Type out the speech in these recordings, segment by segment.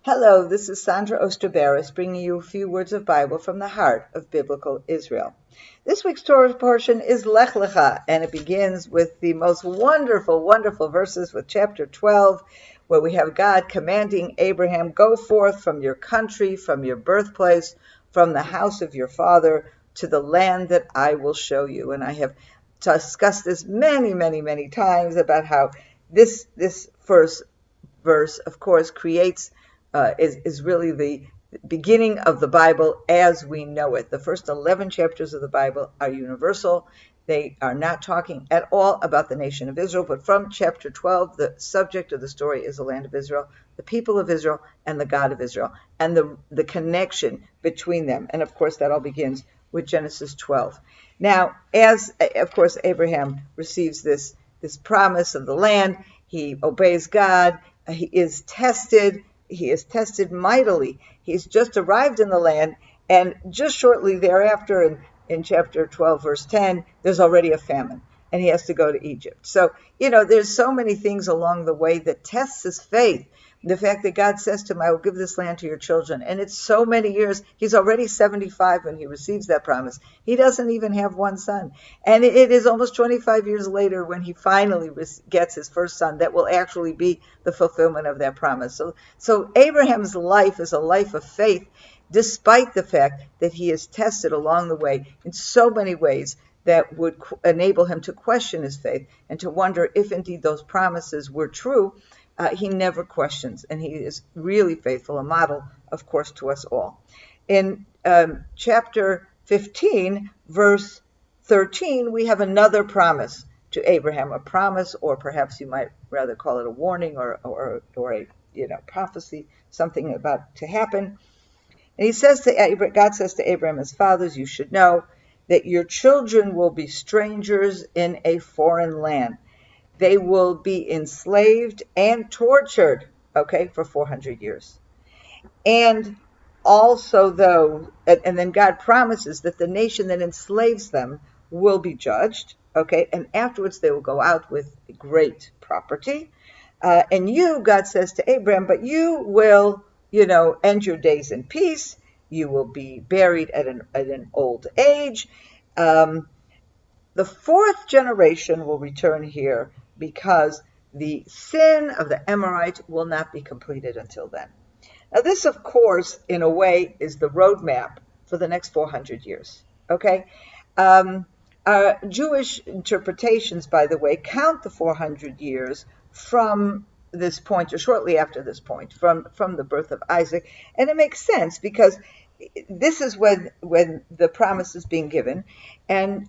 Hello, this is Sondra Oster Baras bringing you a few words of Bible from the heart of Biblical Israel. This week's Torah portion is Lech Lecha, and it begins with the most wonderful, wonderful verses with chapter 12, where we have God commanding Abraham, go forth from your country, from your birthplace, from the house of your father, to the land that I will show you. And I have discussed this many, many, many times about how this first verse, of course, creates is really the beginning of the Bible as we know it. The first 11 chapters of the Bible are universal. They are not talking at all about the nation of Israel, but from chapter 12, the subject of the story is the land of Israel, the people of Israel, and the God of Israel, and the connection between them. And of course, that all begins with Genesis 12. Now, as of course Abraham receives this promise of the land, he obeys God. He is tested mightily. He's just arrived in the land, and just shortly thereafter, in chapter 12, verse 10, there's already a famine, and he has to go to Egypt. So, there's so many things along the way that tests his faith. The fact that God says to him, I will give this land to your children. And it's so many years. He's already 75 when he receives that promise. He doesn't even have one son. And it is almost 25 years later when he finally gets his first son that will actually be the fulfillment of that promise. So Abraham's life is a life of faith, despite the fact that he is tested along the way in so many ways that would enable him to question his faith and to wonder if indeed those promises were true. He never questions, and he is really faithful, a model, of course, to us all. In chapter 15, verse 13, we have another promise to Abraham, a promise, or perhaps you might rather call it a warning or a prophecy, something about to happen. And he says God says to Abraham, his fathers, you should know that your children will be strangers in a foreign land. They will be enslaved and tortured, for 400 years. And also and then God promises that the nation that enslaves them will be judged, and afterwards they will go out with great property. And you, God says to Abraham, but you will, end your days in peace. You will be buried at an old age. The fourth generation will return here, because the sin of the Amorites will not be completed until then. Now this, of course, in a way, is the roadmap for the next 400 years, Jewish interpretations, by the way, count the 400 years from this point, or shortly after this point, from the birth of Isaac. And it makes sense, because this is when the promise is being given. And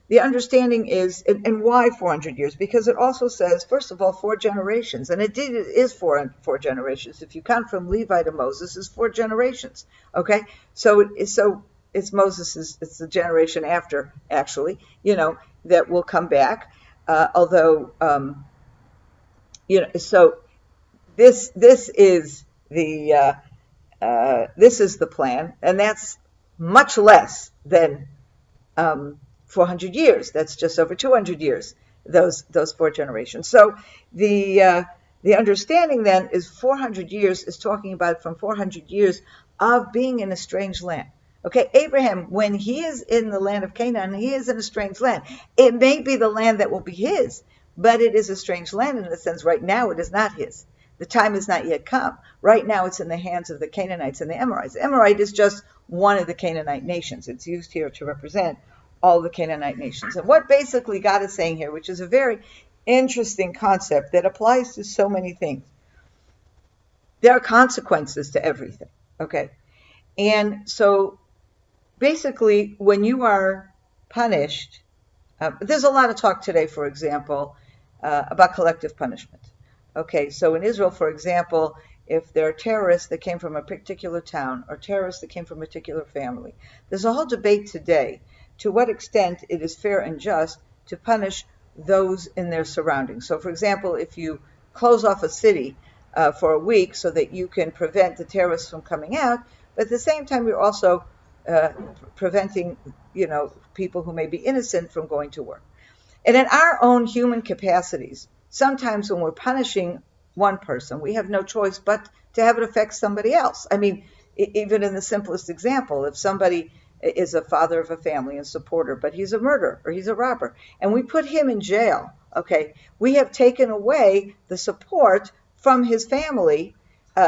the understanding is, and why 400 years? Because it also says, first of all, 4 generations. And it is four generations. If you count from Levi to Moses, it's 4 generations. So it's Moses, it's the generation after, actually, that will come back. So this is the plan, and that's much less than 400 years. That's just over 200 years, those 4 generations. So the understanding then is 400 years is talking about from 400 years of being in a strange land. Abraham, when he is in the land of Canaan, he is in a strange land. It may be the land that will be his, but it is a strange land in the sense right now it is not his. The time has not yet come. Right now it's in the hands of the Canaanites and the Amorites. Amorite is just one of the Canaanite nations. It's used here to represent all the Canaanite nations. And what basically God is saying here, which is a very interesting concept that applies to so many things, there are consequences to everything, And so basically when you are punished, there's a lot of talk today, for example, about collective punishment. So in Israel, for example, if there are terrorists that came from a particular town or terrorists that came from a particular family, there's a whole debate today to what extent it is fair and just to punish those in their surroundings. So, for example, if you close off a city for a week so that you can prevent the terrorists from coming out, but at the same time you're also preventing, people who may be innocent from going to work. And in our own human capacities, sometimes when we're punishing one person. We have no choice but to have it affect somebody else. I mean, even in the simplest example, if somebody is a father of a family and supporter, but he's a murderer or he's a robber, and we put him in jail, okay, we have taken away the support from his family,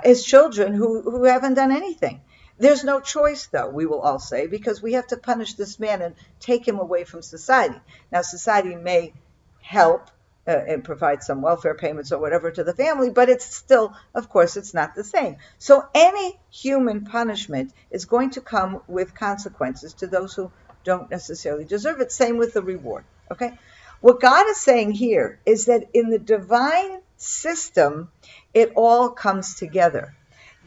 his children who haven't done anything. There's no choice, though, we will all say, because we have to punish this man and take him away from society. Now, society may help and provide some welfare payments or whatever to the family, but it's still, of course, it's not the same. So any human punishment is going to come with consequences to those who don't necessarily deserve it. Same with the reward, okay? What God is saying here is that in the divine system, it all comes together.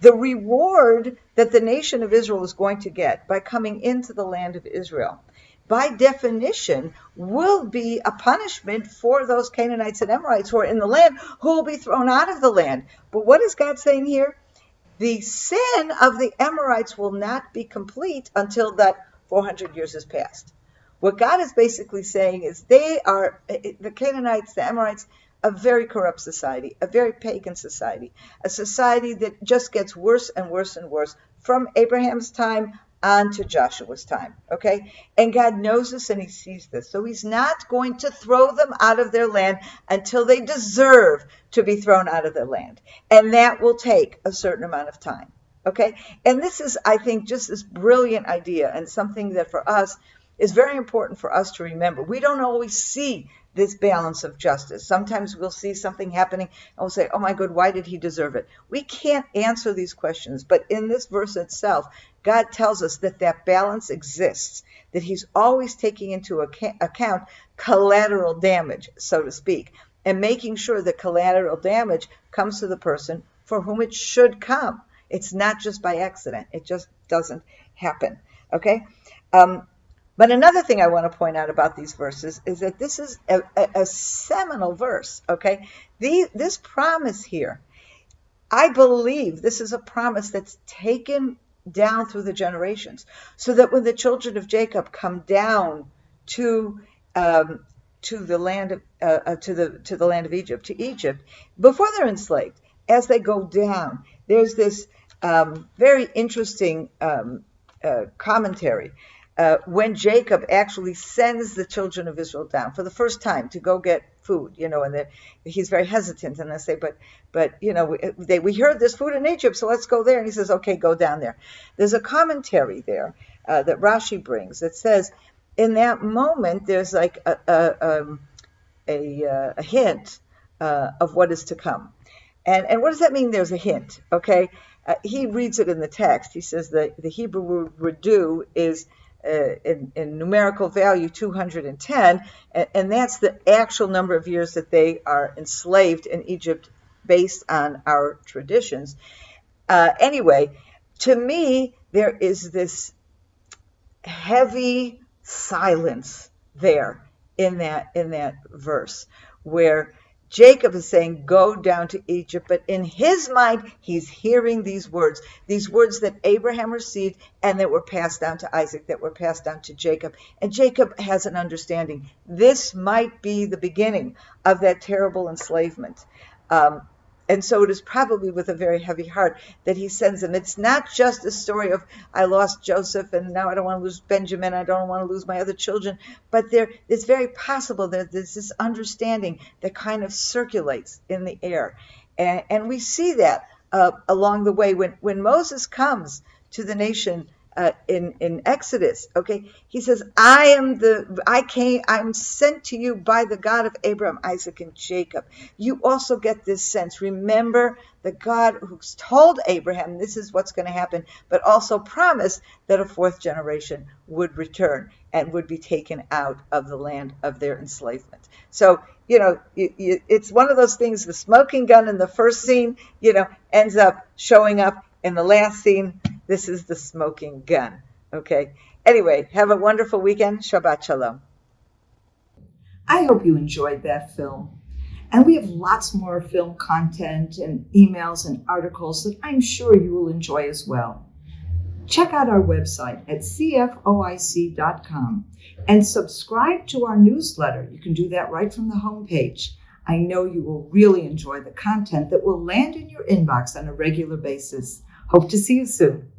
The reward that the nation of Israel is going to get by coming into the land of Israel, by definition, will be a punishment for those Canaanites and Amorites who are in the land, who will be thrown out of the land. But what is God saying here? The sin of the Amorites will not be complete until that 400 years has passed. What God is basically saying is they are, the Canaanites, the Amorites, a very corrupt society, a very pagan society, a society that just gets worse and worse and worse from Abraham's time on to Joshua's time, okay? And God knows this and he sees this. So he's not going to throw them out of their land until they deserve to be thrown out of their land. And that will take a certain amount of time, okay? And this is, I think, just this brilliant idea and something that for us is very important for us to remember. We don't always see this balance of justice. Sometimes we'll see something happening and we'll say, oh my God, why did he deserve it? We can't answer these questions, but in this verse itself, God tells us that that balance exists, that he's always taking into account collateral damage, so to speak, and making sure that collateral damage comes to the person for whom it should come. It's not just by accident. It just doesn't happen, okay? But another thing I want to point out about these verses is that this is a seminal verse, okay? This promise here, I believe this is a promise that's taken down through the generations, so that when the children of Jacob come down to the land of Egypt, to Egypt, before they're enslaved, as they go down, there's this very interesting commentary. When Jacob actually sends the children of Israel down for the first time to go get food, and he's very hesitant, and they say, but we heard there's food in Egypt, so let's go there. And he says, okay, go down there. There's a commentary there that Rashi brings that says, in that moment, there's like a hint of what is to come. And what does that mean? There's a hint, okay? He reads it in the text. He says that the Hebrew word redu is in numerical value 210, and that's the actual number of years that they are enslaved in Egypt based on our traditions. Anyway, to me, there is this heavy silence there in that verse where Jacob is saying, go down to Egypt, but in his mind, he's hearing these words that Abraham received and that were passed down to Isaac, that were passed down to Jacob. And Jacob has an understanding. This might be the beginning of that terrible enslavement. And so it is probably with a very heavy heart that he sends them. It's not just a story of, I lost Joseph and now I don't want to lose Benjamin, I don't want to lose my other children. But it's very possible that there's this understanding that kind of circulates in the air. And we see that along the way when Moses comes to the nation in Exodus, okay, he says, I'm sent to you by the God of Abraham, Isaac, and Jacob. You also get this sense. Remember the God who's told Abraham this is what's going to happen, but also promised that a fourth generation would return and would be taken out of the land of their enslavement. So, it's one of those things, the smoking gun in the first scene, ends up showing up in the last scene. This is the smoking gun. Okay. Anyway, have a wonderful weekend. Shabbat Shalom. I hope you enjoyed that film. And we have lots more film content and emails and articles that I'm sure you will enjoy as well. Check out our website at CFOIC.com and subscribe to our newsletter. You can do that right from the homepage. I know you will really enjoy the content that will land in your inbox on a regular basis. Hope to see you soon.